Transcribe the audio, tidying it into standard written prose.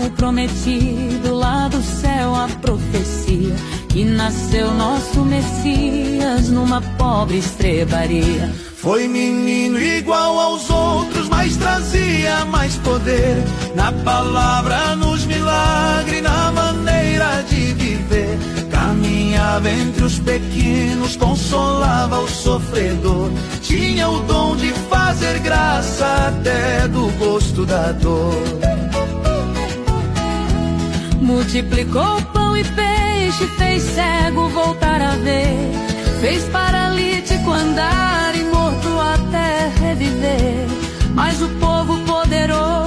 Pai prometido, lá do céu a profecia, que nasceu nosso Messias numa pobre estrebaria. Foi menino igual aos outros, mas trazia mais poder na palavra, nos milagres, na maneira de viver. Caminhava entre os pequenos, consolava o sofredor. Tinha o dom de fazer graça até do gosto da dor. Multiplicou pão e peixe, fez cego voltar a ver, fez paralítico andar e morto até reviver. Mas o povo poderoso